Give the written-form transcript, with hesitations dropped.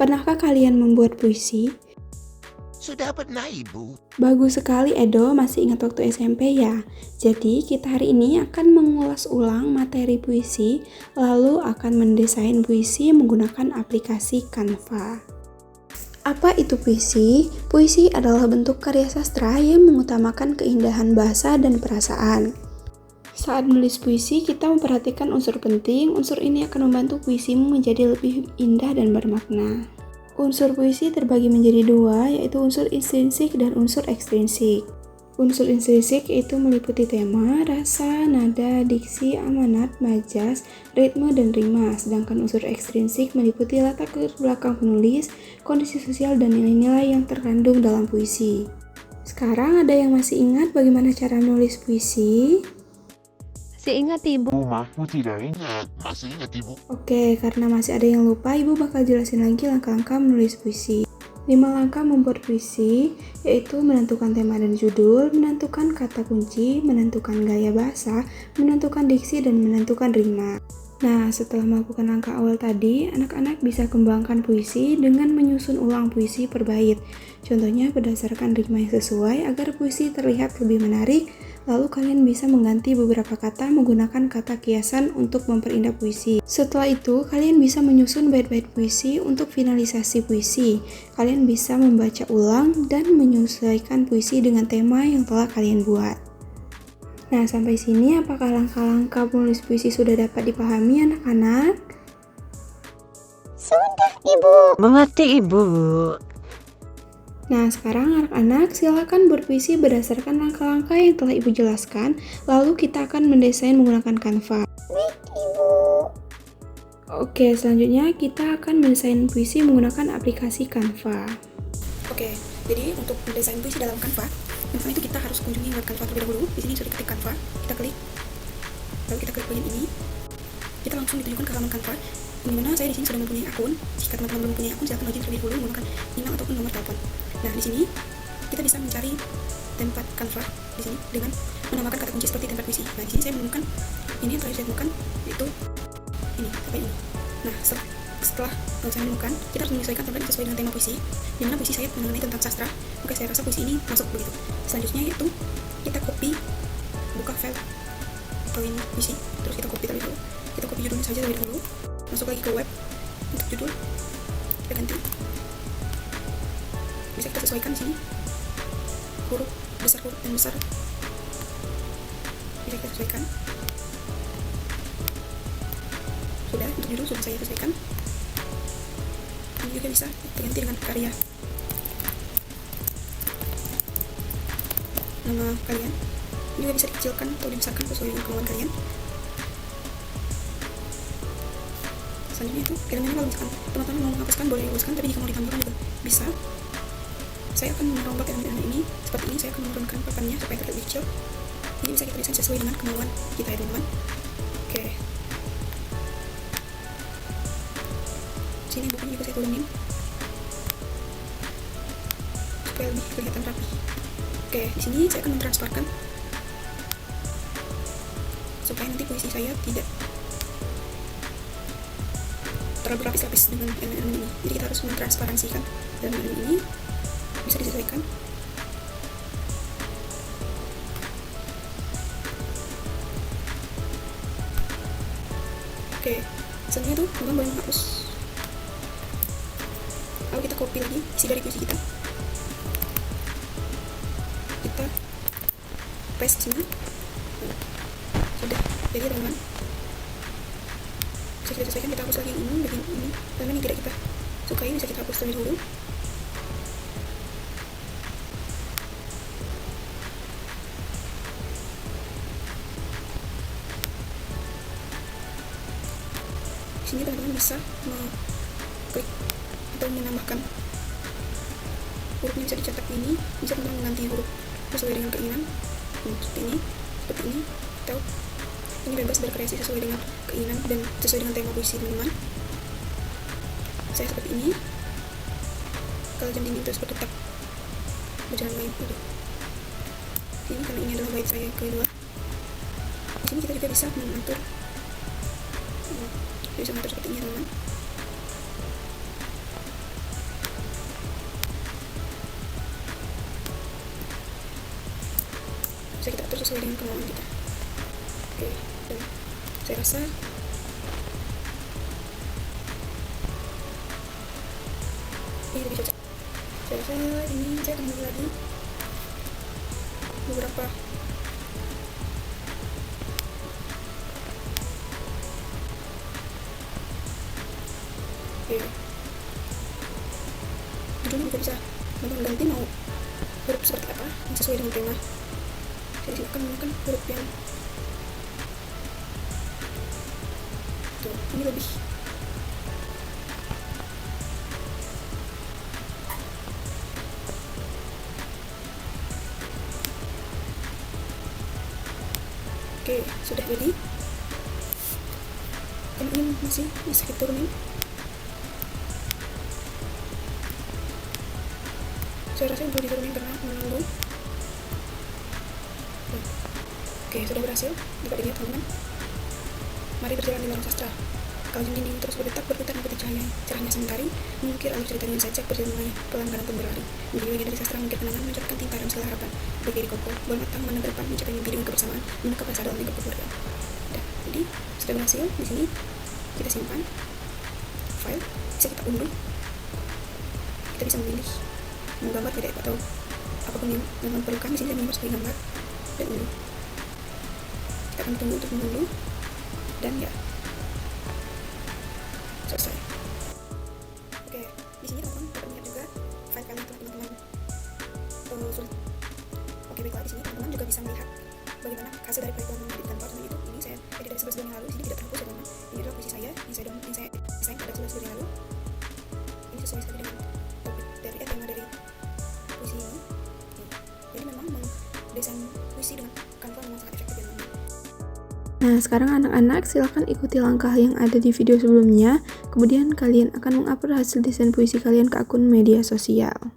Pernahkah kalian membuat puisi? Sudah pernah, Ibu. Bagus sekali Edo, masih ingat waktu SMP ya? Jadi kita hari ini akan mengulas ulang materi puisi, lalu akan mendesain puisi menggunakan aplikasi Canva. Apa itu puisi? Puisi adalah bentuk karya sastra yang mengutamakan keindahan bahasa dan perasaan. Saat menulis puisi, kita memperhatikan unsur penting. Unsur ini akan membantu puisimu menjadi lebih indah dan bermakna. Unsur puisi terbagi menjadi dua, yaitu unsur intrinsik dan unsur ekstrinsik. Unsur intrinsik itu meliputi tema, rasa, nada, diksi, amanat, majas, ritme, dan rima. Sedangkan unsur ekstrinsik meliputi latar belakang penulis, kondisi sosial, dan nilai-nilai yang terkandung dalam puisi. Sekarang ada yang masih ingat bagaimana cara menulis puisi? Masih ingat Ibu? Aku tidak ingat. Masih ingat, Ibu. Oke, karena masih ada yang lupa, Ibu bakal jelasin lagi langkah-langkah menulis puisi. 5 langkah membuat puisi, yaitu menentukan tema dan judul, menentukan kata kunci, menentukan gaya bahasa, menentukan diksi, dan menentukan rima. Nah, setelah melakukan langkah awal tadi, anak-anak bisa kembangkan puisi dengan menyusun ulang puisi per bait. Contohnya berdasarkan rima yang sesuai agar puisi terlihat lebih menarik. Lalu kalian bisa mengganti beberapa kata menggunakan kata kiasan untuk memperindah puisi. Setelah itu, kalian bisa menyusun bait-bait puisi untuk finalisasi puisi. Kalian bisa membaca ulang dan menyesuaikan puisi dengan tema yang telah kalian buat. Nah, sampai sini apakah langkah-langkah menulis puisi sudah dapat dipahami anak-anak? Sudah, Ibu. Mengerti Ibu. Nah, sekarang anak-anak silakan berpuisi berdasarkan langkah-langkah yang telah Ibu jelaskan, lalu kita akan mendesain menggunakan Canva. Baik, Ibu. Oke, selanjutnya kita akan mendesain puisi menggunakan aplikasi Canva. Oke, jadi untuk mendesain puisi dalam Canva, yang pertama itu kita harus kunjungi web Canva terlebih dahulu. Di sini sudah diketik Canva, kita klik, lalu kita klik bagian ini, kita langsung ditunjukkan ke halaman Canva. Dimana saya di sini sudah mempunyai akun. Jika teman-teman belum mempunyai akun, silakan login terlebih dahulu menggunakan email ataupun nomor telepon. Nah, di sini kita bisa mencari template Canva di sini dengan menambahkan kata kunci seperti template puisi. Nah, di sini saya menemukan ini yang telah saya temukan, yaitu ini, template ini. Nah, setelah saya menemukan, kita harus menyesuaikan template sesuai dengan tema puisi. Di mana puisi saya mengenai tentang sastra, maka saya rasa puisi ini masuk begitu. Selanjutnya yaitu kita buka file ini puisi, terus kita copy terlebih dahulu. Kita copy judulnya saja terlebih dahulu. Masuk lagi ke web untuk judul, kita ganti. Bisa kita sesuaikan di sini huruf dan besar bisa kita sesuaikan. Sudah, untuk judul sudah saya sesuaikan. Ini juga bisa diganti dengan karya, nama kalian. Ini juga bisa dikecilkan atau dibesarkan sesuai dengan kemauan kalian. Selanjutnya itu kira-kira kalau misalkan teman-teman mau menghapuskan boleh dihapuskan, tapi jika mau ditambahkan juga bisa. Saya akan merombak elemen ini seperti ini. Saya akan menurunkan papannya supaya terlihat lebih kecil. Ini bisa kita desain sesuai dengan kemauan kita ya teman-teman. Oke, sini bukunya juga saya turunin supaya lebih kelihatan rapi. Oke, di sini saya akan mentransferkan supaya nanti puisi saya tidak terlalu berlapis-lapis dengan elemen ini. Jadi kita harus mentransparansikan elemen ini. Bisa disesuaikan. Oke, selanjutnya tuh teman boleh menghapus. Lalu kita copy lagi isi dari puisi kita. Kita paste sini. Sudah, jadi teman-teman. Bisa kita sesuaikan, kita hapus lagi ini, bagian ini. Dan yang tidak kita sukai bisa kita hapus terlebih dahulu. Di sini teman-teman bisa mengklik atau menambahkan hurufnya, bisa dicetak ini, bisa teman-teman mengganti huruf sesuai dengan keinginan. Seperti ini, atau ini bebas berkreasi sesuai dengan keinginan dan sesuai dengan tema puisi teman-teman. Saya seperti ini. Kalau jam dinding terus berdetak berjalan main. Ini karena ini adalah bait saya kedua. Di sini kita juga bisa mengatur seperti ini teman-teman. bisa kita atur sesuai dengan kemauan kita. Oke, dan saya rasa ini lebih cocok. Saya rasa ini saya akan memilih lagi beberapa. Oke, judulnya juga bisa teman-teman ganti mau huruf seperti apa yang sesuai dengan tema. Saya disini akan menggunakan huruf yang tuh, ini lebih oke, sudah jadi. Kan ini masih diturunin. Saya rasa perlu diturunin karena menanggung. Oke, sudah berhasil. Dapat dilihat teman-teman. Mari berjalan di lorong sastra. Kalau dinding terus berputar mengikuti cahaya cerahnya sementari, mengukir alur cerita dengan sajak berjalan pelan barang pun berlari. Menjadi bagian dari sastra mengukir kenangan, mencorakkan tinta dalam segala harapan. Berdiri kokoh, bola matang, menatap depan, mencapai mimpi dengan kebersamaan, menangkap rasa dalam lingkup keluarga. Jadi sudah berhasil. Di sini kita simpan file, bisa kita unduh. Kita bisa memilih mau gambar tidak atau apapun yang teman-teman perlukan. Di sini saya membuat sebagai gambar dan unduh. Kita akan tunggu untuk mengunduh dan ya selesai. Oke, di sini teman-teman dapat melihat juga file yang telah teman-teman sulit. Oke, baiklah, di sini teman-teman juga bisa melihat bagaimana hasil dari proyek teman-teman di kantor. Sebenarnya itu ini saya edit dari 11 bulan yang lalu. Di sini tidak terhapus ya teman-teman. Ini adalah puisi saya yang saya desain pada 11 bulan yang lalu. Ini sesuai sekali dengan dari tema dari puisi ini. Jadi memang mendesain puisi dengan Canva memang sangat efektif ya teman-teman. Nah, sekarang anak-anak silahkan ikuti langkah yang ada di video sebelumnya. Kemudian kalian akan mengupload hasil desain puisi kalian ke akun media sosial.